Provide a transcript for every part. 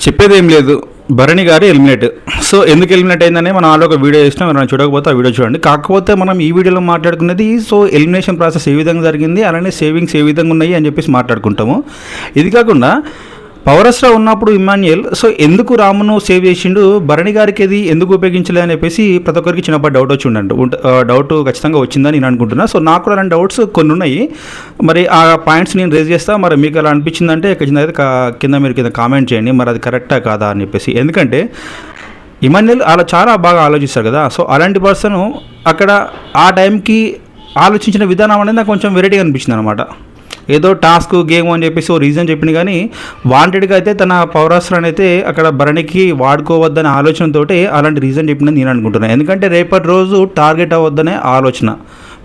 చెప్పేది ఏం లేదు. భరణి గారు ఎలిమినేట్. సో ఎందుకు ఎలిమినేట్ అయిందని మనం ఆలో ఒక వీడియో చేసినా, మనం చూడకపోతే ఆ వీడియో చూడండి. కాకపోతే మనం ఈ వీడియోలో మాట్లాడుకున్నది సో ఎలిమినేషన్ ప్రాసెస్ ఏ విధంగా జరిగింది, అలానే సేవింగ్స్ ఏ విధంగా ఉన్నాయి అని చెప్పేసి మాట్లాడుకుంటాము. ఇది కాకుండా పవరస్రా ఉన్నప్పుడు ఇమాన్యుయల్ సో ఎందుకు రామును సేవ్ చేసిండు, భరణి గారికి అది ఎందుకు ఉపయోగించలే అని చెప్పేసి ప్రతి ఒక్కరికి చిన్నప్పటి డౌట్ వచ్చి డౌట్ ఖచ్చితంగా వచ్చిందని నేను అనుకుంటున్నా. సో నాకు కూడా అలాంటి డౌట్స్ కొన్ని ఉన్నాయి. మరి ఆ పాయింట్స్ నేను రేజ్ చేస్తా. మరి మీకు అలా అనిపించిందంటే కింద మీరు కింద కామెంట్ చేయండి, మరి అది కరెక్టా కాదా అని చెప్పేసి. ఎందుకంటే ఇమాన్యుయల్ అలా చాలా బాగా ఆలోచిస్తారు కదా. సో అలాంటి పర్సన్ అక్కడ ఆ టైంకి ఆలోచించిన విధానం అనేది నాకు కొంచెం వెరైటీగా అనిపించింది అనమాట. ఏదో టాస్క్ గేమ్ అని చెప్పేసి ఓ రీజన్ చెప్పింది, కానీ వాంటెడ్గా అయితే తన పౌరాస్త్రాన్ని అయితే అక్కడ భరణికి వాడుకోవద్దనే ఆలోచనతోటి అలాంటి రీజన్ చెప్పిందని నేను అనుకుంటున్నాను. ఎందుకంటే రేపటి రోజు టార్గెట్ అవ్వద్దనే ఆలోచన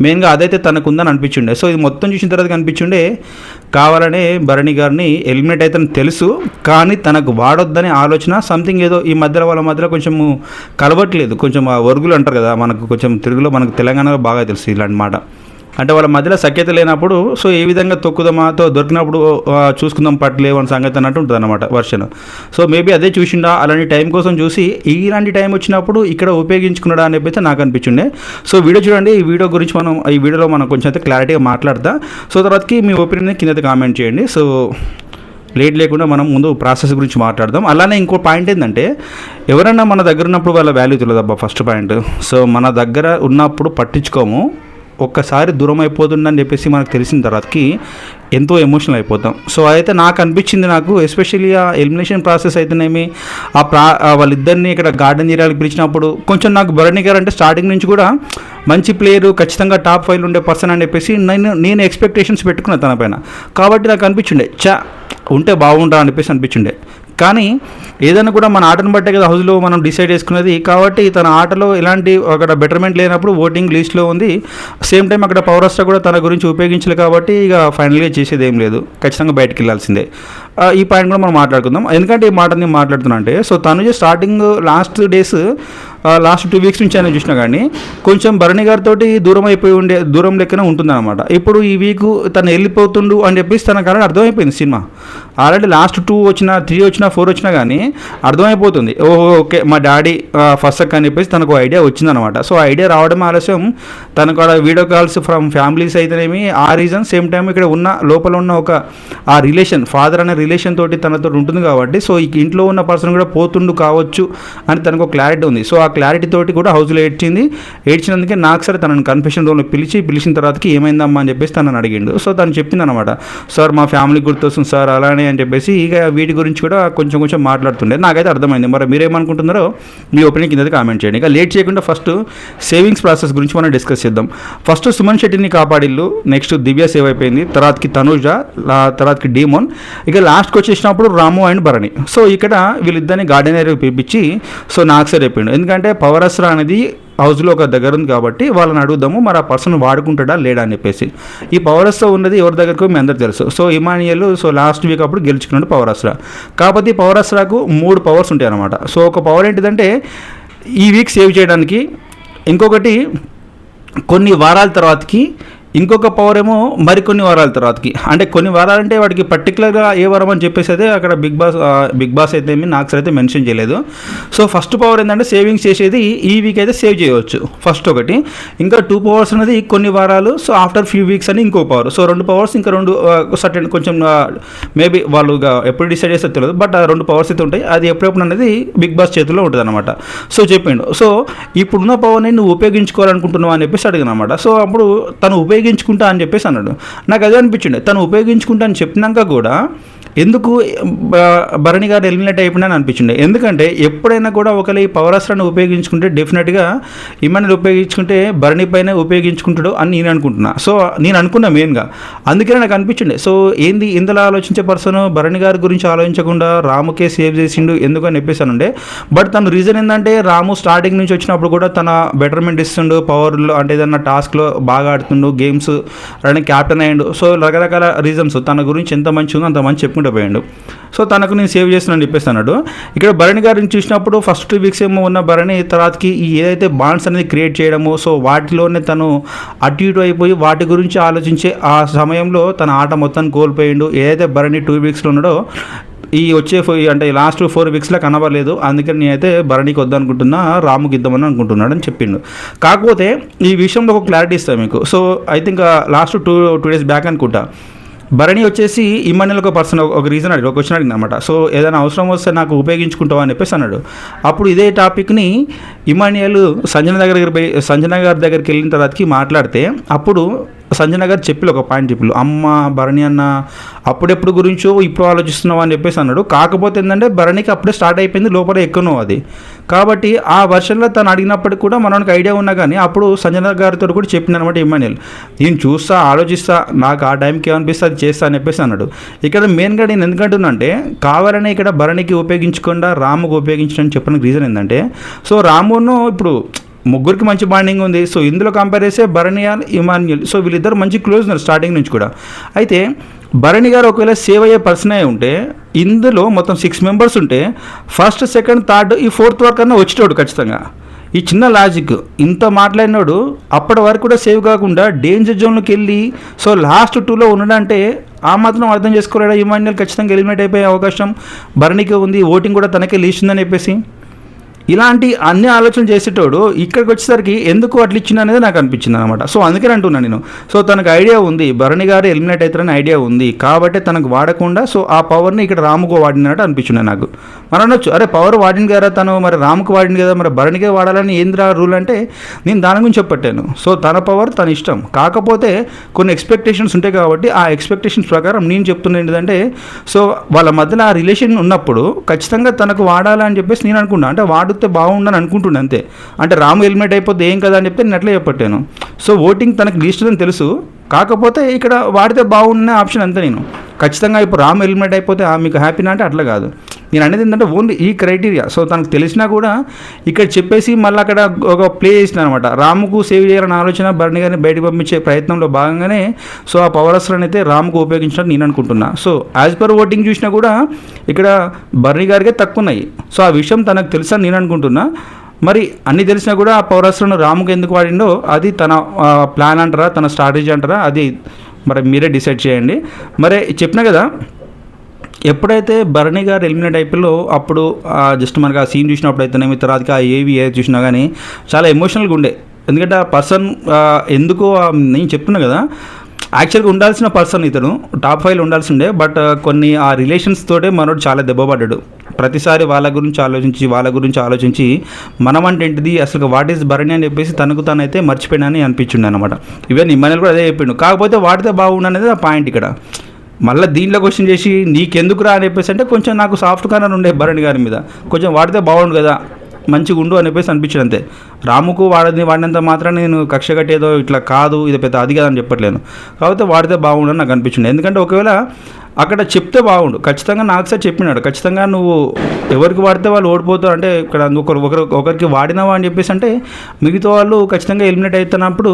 మెయిన్గా అదైతే తనకుందని అనిపించుండే. సో ఇది మొత్తం చూసిన తర్వాత కనిపించుండే కావాలనే భరణి గారిని ఎలిమినేట్ అయితే తెలుసు, కానీ తనకు వాడొద్దనే ఆలోచన సంథింగ్ ఏదో ఈ మధ్యలో వాళ్ళ మధ్యలో కొంచెం కలవట్లేదు. కొంచెం ఆ ఒరుగులు అంటారు కదా, మనకు కొంచెం తెలుగులో మనకు తెలంగాణలో బాగా తెలుసు ఇలాంటి మాట. అంటే వాళ్ళ మధ్యలో సఖ్యత లేనప్పుడు సో ఏ విధంగా తొక్కుదామాతో దొరికినప్పుడు చూసుకుందాం పట్టలేవు అని సంగతి అన్నట్టు ఉంటుంది అనమాట వర్షన్. సో మేబీ అదే చూసిండా, అలాంటి టైం కోసం చూసి ఇలాంటి టైం వచ్చినప్పుడు ఇక్కడ ఉపయోగించుకున్నాడా అని చెప్పేసి నాకు అనిపించిండే. సో వీడియో చూడండి. ఈ వీడియో గురించి ఈ వీడియోలో మనం కొంచెం అయితే క్లారిటీగా మాట్లాడతా. సో తర్వాతకి మీ ఒపీనియన్ కింద కామెంట్ చేయండి. సో లేట్ లేకుండా మనం ముందు ప్రాసెస్ గురించి మాట్లాడదాం. అలానే ఇంకో పాయింట్ ఏంటంటే, ఎవరన్నా మన దగ్గర ఉన్నప్పుడు వాళ్ళ వాల్యూ తెలియదబ్బా ఫస్ట్ పాయింట్. సో మన దగ్గర ఉన్నప్పుడు పట్టించుకోము, ఒక్కసారి దూరం అయిపోతుందని చెప్పేసి మనకు తెలిసిన తర్వాతకి ఎంతో ఎమోషనల్ అయిపోతాం. సో అయితే నాకు అనిపించింది, నాకు ఎస్పెషల్లీ ఆ ఎలిమినేషన్ ప్రాసెస్ అయితేనేమి వాళ్ళిద్దరిని ఇక్కడ గార్డెన్ ఏరియాకి పిలిచినప్పుడు కొంచెం నాకు భరణి గారు అంటే స్టార్టింగ్ నుంచి కూడా మంచి ప్లేయరు, ఖచ్చితంగా టాప్ 5 ఉండే పర్సన్ అని చెప్పేసి నేను ఎక్స్పెక్టేషన్స్ పెట్టుకున్నాను తన పైన. కాబట్టి నాకు అనిపించిండే ఉంటే బాగుంటా అనిపించి అనిపించిండే. కానీ ఏదైనా కూడా మన ఆటను బట్టే కదా హౌస్లో మనం డిసైడ్ చేసుకున్నది. కాబట్టి తన ఆటలో ఎలాంటి అక్కడ బెటర్మెంట్ లేనప్పుడు ఓటింగ్ లిస్ట్లో ఉంది. సేమ్ టైం అక్కడ పౌరస్త్ర కూడా తన గురించి ఉపయోగించలేదు. కాబట్టి ఇక ఫైనల్గా చేసేది ఏం లేదు, ఖచ్చితంగా బయటకు వెళ్ళాల్సిందే. ఈ పాయింట్ కూడా మనం మాట్లాడుకుందాం. ఎందుకంటే ఈ మాట నేను మాట్లాడుతున్నా అంటే, so Tanuja starting last 2 weeks నుంచి అయినా చూసినా కానీ కొంచెం భరణి గారితో దూరం లెక్కనే ఉంటుందన్నమాట. ఇప్పుడు ఈ వీక్ తను వెళ్ళిపోతుండు అని చెప్పేసి తనకు ఆల్రెడీ అర్థమైపోయింది. సినిమా ఆల్రెడీ లాస్ట్ 2 వచ్చినా 3 వచ్చినా 4 వచ్చినా కానీ అర్థమైపోతుంది. ఓకే మా డాడీ ఫస్ట్ అని చెప్పేసి తనకు ఐడియా వచ్చిందనమాట. సో ఐడియా రావడం ఆలస్యం, తనకు వీడియో కాల్స్ ఫ్రమ్ ఫ్యామిలీస్ అయితేనేమి ఆ రీజన్, సేమ్ టైం ఇక్కడ లోపల ఉన్న ఒక ఆ రిలేషన్, ఫాదర్ అనే రిలేషన్ తోటి తనతో ఉంటుంది కాబట్టి సో ఈ ఇంట్లో ఉన్న పర్సన్ కూడా పోతుండు కావచ్చు అని తనకు ఒక క్లారిటీ ఉంది. సో ఆ క్లారిటీ తోటి కూడా హౌస్లో ఏడ్చినందుకే నాకు సరే తనని కన్ఫెషన్ రూమ్లో పిలిచిన తర్వాతకి ఏమైందమ్మా అని చెప్పేసి తనని అడిగిండు. సో తను చెప్పింది అనమాట, సార్ మా ఫ్యామిలీ గుర్తొస్తుంది సార్ అలానే అని చెప్పేసి ఇక వీటి గురించి కూడా కొంచెం మాట్లాడుతుండే. నాకైతే అర్థమైంది. మరి మీరేమనుకుంటున్నారో మీ ఒపీనియన్ కింద కామెంట్ చేయండి. ఇక లేట్ చేయకుండా ఫస్ట్ సేవింగ్స్ ప్రాసెస్ గురించి మనం డిస్కస్ చేద్దాం. ఫస్ట్ సుమన్ శెట్టిని కాపాడిల్లు, నెక్స్ట్ దివ్య సేవ్ అయిపోయింది, తర్వాతకి తనుజ, తర్వాతకి డీమోన్, ఇక లాస్ట్కి వచ్చేసినప్పుడు రాము అండ్ భరణి. సో ఇక్కడ వీళ్ళిద్దరిని గార్డెన్ ఏరియాకి పిలిపించి సో నాకు సరే చెప్పిండు. ఎందుకంటే పవరస్త్ర అనేది హౌస్లో ఒక దగ్గర ఉంది కాబట్టి వాళ్ళని అడుగుదాము, మరి ఆ పర్సన్ వాడుకుంటాడా లేడా అని చెప్పేసి. ఈ పవరస్త్ర ఉన్నది ఎవరి దగ్గరకు మీ అందరికి తెలుసు. So Emmanuel so last week అప్పుడు గెలుచుకున్నాడు పవరస్త్ర. కాకపోతే పవరస్త్రకు 3 పవర్స్ ఉంటాయి అన్నమాట. సో ఒక పవర్ ఏంటిదంటే ఈ వీక్ సేవ్ చేయడానికి, ఇంకొకటి కొన్ని వారాల తర్వాతకి, ఇంకొక పవర్ ఏమో మరికొన్ని వారాల తర్వాతకి. అంటే కొన్ని వారాలంటే వాడికి పర్టికులర్గా ఏ వారం అని చెప్పేసి అయితే అక్కడ బిగ్ బాస్ అయితే నాకు సరే అయితే మెన్షన్ చేయలేదు. సో ఫస్ట్ పవర్ ఏంటంటే సేవింగ్స్ చేసేది ఈ వీక్ అయితే సేవ్ చేయవచ్చు ఫస్ట్ ఒకటి. ఇంకా 2 పవర్స్ అనేది కొన్ని వారాలు, సో ఆఫ్టర్ ఫ్యూ వీక్స్ అని ఇంకో పవర్. సో 2 పవర్స్, ఇంకా 2 సర్టెన్ కొంచెం మేబీ వాళ్ళు ఎప్పుడు డిసైడ్ చేస్తే తెలియదు, బట్ ఆ 2 పవర్స్ అయితే ఉంటాయి. అది ఎప్పుడెప్పుడు అనేది బిగ్ బాస్ చేతిలో ఉంటుంది అనమాట. సో చెప్పిండు, సో ఇప్పుడున్న పవర్ని నువ్వు ఉపయోగించుకోవాలనుకుంటున్నావు అని చెప్పేసి అడిగాను అనమాట. సో అప్పుడు తను ఉపయోగించుకుంటా అని చెప్పేసి అన్నాడు. నాకు అదే అనిపించింది, తను ఉపయోగించుకుంటా అని చెప్పినాక కూడా ఎందుకు భరణి గారు ఎలిమినేట్ అయిపోయిందని అనిపించింది. ఎందుకంటే ఎప్పుడైనా కూడా ఒకవేళ ఈ పవరాస్త్రాన్ని ఉపయోగించుకుంటే డెఫినెట్గా ఇమాన్యుయల్ ఉపయోగించుకుంటే భరణి పైన ఉపయోగించుకుంటాడు అని నేను అనుకుంటున్నా. సో నేను అనుకున్నా మెయిన్గా, అందుకనే నాకు అనిపించింది. సో ఏంది ఇందులో ఆలోచించే పర్సన్ భరణి గారి గురించి ఆలోచించకుండా రాముకే సేవ్ చేసిండు ఎందుకు అని చెప్పేసానుండే. బట్ తన రీజన్ ఏంటంటే రాము స్టార్టింగ్ నుంచి వచ్చినప్పుడు కూడా తన బెటర్మెంట్ ఇస్తుండు, పవర్లో అంటే ఏదన్నా టాస్క్లో బాగా ఆడుతుండు, గేమ్స్ అలానే క్యాప్టెన్ అయ్యిండు. సో రకరకాల రీజన్స్ తన గురించి ఎంత మంచి ఉందో అంత మంచి చెప్పుకుంటూ పోయాడు. సో తనకు నేను సేవ్ చేస్తున్నాను చెప్పేసి అన్నాడు. ఇక్కడ భరణి గారిని చూసినప్పుడు ఫస్ట్ 2 వీక్స్ ఏమో ఉన్న భరణి తర్వాతకి ఈ ఏదైతే బాండ్స్ అనేది క్రియేట్ చేయడము, సో వాటిలోనే తను అటు ఇటు అయిపోయి వాటి గురించి ఆలోచించే ఆ సమయంలో తన ఆట మొత్తాన్ని కోల్పోయిండు. ఏదైతే భరణి 2 వీక్స్లో ఉన్నాడో అంటే లాస్ట్ 4 వీక్స్లో కనబడలేదు, అందుకని నేనైతే భరణికి వద్దనుకుంటున్నా, రాముకి ఇద్దామని అనుకుంటున్నాడు అని చెప్పిండు. కాకపోతే ఈ విషయంలో ఒక క్లారిటీ ఇస్తాను మీకు. So I think last 2 days back అనుకుంటా, భరణి వచ్చేసి ఇమాన్యుల్ ఒక పర్సన్ ఒక రీజన్ అడిగి ఒక క్వశ్చన్ అడిగింది అనమాట. సో ఏదైనా అవసరం వస్తే నాకు ఉపయోగించుకుంటావా అని చెప్పేసి అన్నాడు. అప్పుడు ఇదే టాపిక్ని ఇమాన్యుల్ సంజన గారి దగ్గరికి వెళ్ళిన తర్వాతకి మాట్లాడితే, అప్పుడు సంజన గారు చెప్పి ఒక పాయింట్ చెప్పి, అమ్మ భరణి అన్న అప్పుడెప్పుడు గురించో ఇప్పుడు ఆలోచిస్తున్నావు అని చెప్పేసి అన్నాడు. కాకపోతే ఏంటంటే భరణికి అప్పుడే స్టార్ట్ అయిపోయింది, లోపల ఎక్కనో అది. కాబట్టి ఆ వర్షన్లో తను అడిగినప్పటికి కూడా మనకి ఐడియా ఉన్నా కానీ అప్పుడు సంజన గారితో కూడా చెప్పింది అనమాట ఇమాన్యుల్, నేను చూస్తా ఆలోచిస్తా, నాకు ఆ టైంకి ఏమనిపిస్తే అది చేస్తా అని చెప్పేసి అన్నాడు. ఇక్కడ మెయిన్గా నేను ఎందుకంటున్నా అంటే, కావాలని ఇక్కడ భరణికి ఉపయోగించకుండా రాముకు ఉపయోగించడానికి చెప్పడానికి రీజన్ ఏంటంటే, సో రామును ఇప్పుడు ముగ్గురికి మంచి బాండింగ్ ఉంది. సో ఇందులో కంపేర్ చేస్తే భరణి అండ్ ఇమాన్యుల్, సో వీళ్ళిద్దరు మంచి క్లోజ్ ఉన్నారు స్టార్టింగ్ నుంచి కూడా. అయితే భరణి గారు ఒకవేళ సేవ్ అయ్యే పర్సన్ అయి ఉంటే, ఇందులో మొత్తం 6 మెంబర్స్ ఉంటే ఫస్ట్, సెకండ్, థర్డ్, ఈ 4th వరకు అన్నా వచ్చేటోడు ఖచ్చితంగా. ఈ చిన్న లాజిక్ ఇంత మాట్లాడినాడు అప్పటి వరకు కూడా సేవ్ కాకుండా డేంజర్ జోన్లోకి వెళ్ళి సో లాస్ట్ 2లో ఉన్నాడంటే ఆ మాత్రం అర్థం చేసుకోలేడా ఇమాన్యుల్ ఖచ్చితంగా ఎలిమినేట్ అయిపోయే అవకాశం భరణికి ఉంది, ఓటింగ్ కూడా తనకే లీస్తుందని చెప్పేసి. ఇలాంటి అన్ని ఆలోచనలు చేసేటోడు ఇక్కడికి వచ్చేసరికి ఎందుకు అట్లా ఇచ్చిన అనేది నాకు అనిపించింది అనమాట. సో అందుకని అంటున్నాను నేను, సో తనకు ఐడియా ఉంది భరణి గారు ఎలిమినేట్ అవుతారని ఐడియా ఉంది కాబట్టి తనకు వాడకుండా సో ఆ పవర్ని ఇక్కడ రాముకు వాడినట్టు అనిపించింది నాకు. మనం అనొచ్చు, అరే పవర్ వాడింది కదా తను, మరి రాముకు వాడింది కదా, మరి భరణికే వాడాలని ఏంద్రా రూల్ అంటే, నేను దాని గురించి చెప్పట్టాను. సో తన పవర్ తన ఇష్టం, కాకపోతే కొన్ని ఎక్స్పెక్టేషన్స్ ఉంటాయి కాబట్టి ఆ ఎక్స్పెక్టేషన్స్ ప్రకారం నేను చెప్తున్నా ఏంటంటే, సో వాళ్ళ మధ్యలో ఆ రిలేషన్ ఉన్నప్పుడు ఖచ్చితంగా తనకు వాడాలని చెప్పేసి నేను అనుకున్నాను. అంటే వాడితే బాగుండని అనుకుంటుండే అంతే. అంటే రాము ఎలిమినేట్ అయిపోతే ఏం కదా అని చెప్తే నేను అట్లే చెప్పట్టాను. సో ఓటింగ్ తనకు లిస్ట్ అని తెలుసు, కాకపోతే ఇక్కడ వాడితే బాగుండే ఆప్షన్ అంతే. నేను ఖచ్చితంగా ఇప్పుడు రాము ఎలిమినేట్ అయిపోతే మీకు హ్యాపీనా అంటే అట్లా కాదు. నేను అనేది ఏంటంటే ఓన్లీ ఈ క్రైటీరియా. సో తనకు తెలిసినా కూడా ఇక్కడ చెప్పేసి మళ్ళీ అక్కడ ఒక ప్లే చేసిన అనమాట. రాముకు సేవ్ చేయాలని ఆలోచన భరణి గారిని బయటకు పంపించే ప్రయత్నంలో భాగంగానే సో ఆ పవర్ అస్త్రాన్ని అయితే రాముకు ఉపయోగించడం నేను అనుకుంటున్నా. సో యాజ్ పర్ ఓటింగ్ చూసినా కూడా ఇక్కడ భరణి గారికే తక్కువ ఉన్నాయి. సో ఆ విషయం తనకు తెలుసని నేను అనుకుంటున్నా. మరి అన్నీ తెలిసినా కూడా ఆ పౌరాస్త్రాన్ని రాముకు ఎందుకు వాడిండో అది తన ప్లాన్ అంటారా, తన స్ట్రాటజీ అంటారా, అది మరి మీరే డిసైడ్ చేయండి. మరి చెప్పినా కదా, ఎప్పుడైతే భరణి గారు ఎలిమినేట్ అయిపోయిందో అప్పుడు జస్ట్ మనకు ఆ సీన్ చూసినప్పుడు అయితేనేమి తర్వాత ఆ ఏవి చూసినా కానీ చాలా ఎమోషనల్గా ఉండే. ఎందుకంటే ఆ పర్సన్ ఎందుకో నేను చెప్తున్నా కదా, యాక్చువల్గా ఉండాల్సిన పర్సన్ ఇతను టాప్ 5లో ఉండాల్సి ఉండే, బట్ కొన్ని ఆ రిలేషన్స్ తోటే మనోడు చాలా దెబ్బపడ్డాడు. ప్రతిసారి వాళ్ళ గురించి ఆలోచించి మనం అంటే ఏంటిది అసలు వాట్ ఈస్ భరణి అని చెప్పేసి తనకు తనైతే మర్చిపోయినని అనిపించింది అనమాట. ఈవెన్ ఇమాన్యుల్ కూడా అదే చెప్పిండు, కాకపోతే వాడితే బాగుండు అనేది ఆ పాయింట్ ఇక్కడ. మళ్ళీ దీంట్లో క్వశ్చన్ చేసి నీకెందుకు రా అని చెప్పేసి అంటే కొంచెం నాకు సాఫ్ట్ కార్నర్ ఉండే భరణి గారి మీద, కొంచెం వాడితే బాగుండు కదా, మంచిగా ఉండు అని చెప్పేసి అనిపించింది అంతే. రాముకు వాడినంత మాత్రాన్ని నేను కక్ష కట్టేదో ఇట్లా కాదు, ఇది పెద్ద అది కాదని చెప్పట్లేను, కాకపోతే వాడితే బాగుండు అని నాకు అనిపించింది. ఎందుకంటే ఒకవేళ అక్కడ చెప్తే బాగుండు, ఖచ్చితంగా నాకు సార్ చెప్పినాడు, ఖచ్చితంగా నువ్వు ఎవరికి వాడితే వాళ్ళు ఓడిపోతారు అంటే ఇక్కడ ఒకరికి వాడినావా అని చెప్పేసి అంటే మిగతా వాళ్ళు ఖచ్చితంగా ఎలిమినేట్ అవుతున్నప్పుడు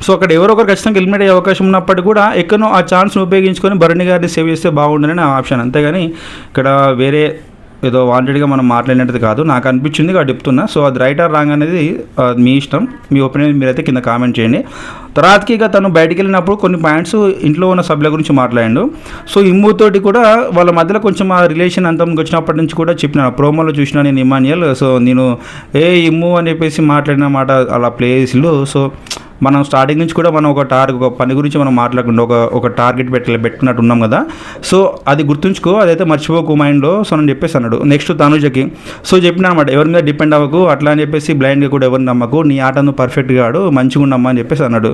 సో అక్కడ ఎవరో ఒకరు ఖచ్చితంగా ఎలిమినేట్ అయ్యే అవకాశం ఉన్నప్పటికీ కూడా ఎక్కడో ఆ ఛాన్స్ని ఉపయోగించుకొని భరణి గారిని సేవ్ చేస్తే బాగుండని నా ఆప్షన్. అంతేగాని ఇక్కడ వేరే ఏదో వాంటెడ్గా మనం మాట్లాడినట్టు కాదు, నాకు అనిపించింది కాబట్టి చెప్తున్నా. సో అది రైట్ ఆర్ రాంగ్ అనేది మీ ఇష్టం, మీ ఒపీనియన్ మీరైతే కింద కామెంట్ చేయండి. తర్వాతకి ఇక తను బయటికి వెళ్ళినప్పుడు కొన్ని పాయింట్స్ ఇంట్లో ఉన్న సభ్యుల గురించి మాట్లాడాడు. సో ఇమ్ముతోటి కూడా వాళ్ళ మధ్యలో కొంచెం ఆ రిలేషన్ అంతంకి వచ్చినప్పటి నుంచి కూడా చెప్పిన ప్రోమోలో చూసిన నేను ఇమాన్యుల్, సో నేను ఇమ్ము అని చెప్పేసి మాట్లాడిన మాట అలా ప్లే చేసిళ్ళు. సో మనం స్టార్టింగ్ నుంచి కూడా మనం ఒక పని గురించి మనం మాట్లాడకుండా ఒక టార్గెట్ పెట్టుకున్నట్టు ఉన్నాం కదా, సో అది గుర్తుంచుకో, అదైతే మర్చిపోకు మైండ్లో. సో నేను చెప్పేసి అన్నాడు. నెక్స్ట్ తనుజకి సో చెప్పిన అనమాట, ఎవరి మీద డిపెండ్ అవ్వకు, అట్లా అని చెప్పేసి బ్లైండ్గా కూడా ఎవరిని నమ్మకు, నీ ఆట నువ్వు పర్ఫెక్ట్గా ఆడు, మంచిగా ఉండమ్మా అని చెప్పేసి అన్నాడు.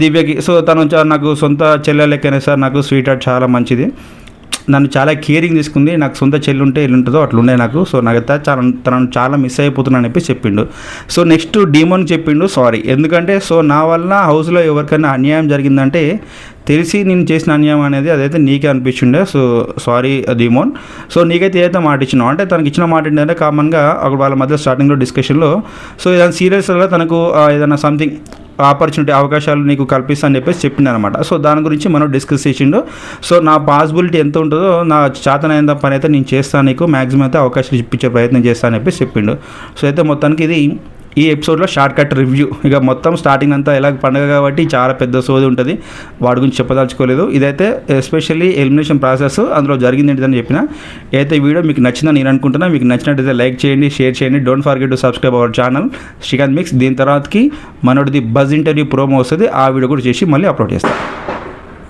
దివ్యకి సో తను నాకు సొంత చెల్లె లెక్కనే సార్, నాకు స్వీట్ హార్ట్ చాలా మంచిది, నన్ను చాలా కేరింగ్ తీసుకుంది, నాకు సొంత చెల్లి ఉంటే ఎల్లుంటుందో అట్లుండే నాకు, సో నాకైతే తనను చాలా మిస్ అయిపోతున్నాను చెప్పి చెప్పిండు. సో నెక్స్ట్ డీమోన్ చెప్పిండు సారీ, ఎందుకంటే సో నా వల్ల హౌస్లో ఎవరికైనా అన్యాయం జరిగిందంటే తెలిసి నేను చేసిన అన్యాయం అనేది అదైతే నీకే అనిపించిండే, సో సారీ డీమోన్. సో నీకైతే ఏదైతే మాట ఇచ్చినావు అంటే తనకి ఇచ్చిన మాట ఏంటంటే కామన్గా అక్కడ వాళ్ళ మధ్య స్టార్టింగ్లో డిస్కషన్లో సో ఏదైనా సీరియస్గా తనకు ఏదైనా సంథింగ్ ఆపర్చునిటీ అవకాశాలు నీకు కల్పిస్తా అని చెప్పేసి చెప్పింది అనమాట. సో దాని గురించి మనం డిస్కస్ చేసిండు. సో నా పాసిబిలిటీ ఎంత ఉంటుందో నా చేతనైన పని అయితే నేను చేస్తాను, నీకు మ్యాక్సిమం అయితే అవకాశాలు ఇప్పించే ప్రయత్నం చేస్తాను అని చెప్పేసి చెప్పిండు. సో అయితే మొత్తానికి ఇది ఈ ఎపిసోడ్లో షార్ట్ కట్ రివ్యూ. ఇక మొత్తం స్టార్టింగ్ అంతా ఎలా పండగ కాబట్టి చాలా పెద్ద సోది ఉంటుంది, వాడి గురించి చెప్పదలుచుకోలేదు. ఇదైతే ఎస్పెషల్లీ ఎలిమినేషన్ ప్రాసెస్ అందులో జరిగింది ఏంటిదని చెప్పిన. అయితే ఈ వీడియో మీకు నచ్చిందని నేను అనుకుంటున్నా. మీకు నచ్చినట్టయితే లైక్ చేయండి, షేర్ చేయండి. Don't forget to subscribe our channel Srikanth mix. దీని తర్వాతకి మనోడిది బజ్ ఇంటర్వ్యూ ప్రోమో వస్తుంది, ఆ వీడియో కూడా చేసి మళ్ళీ అప్లోడ్ చేస్తాను.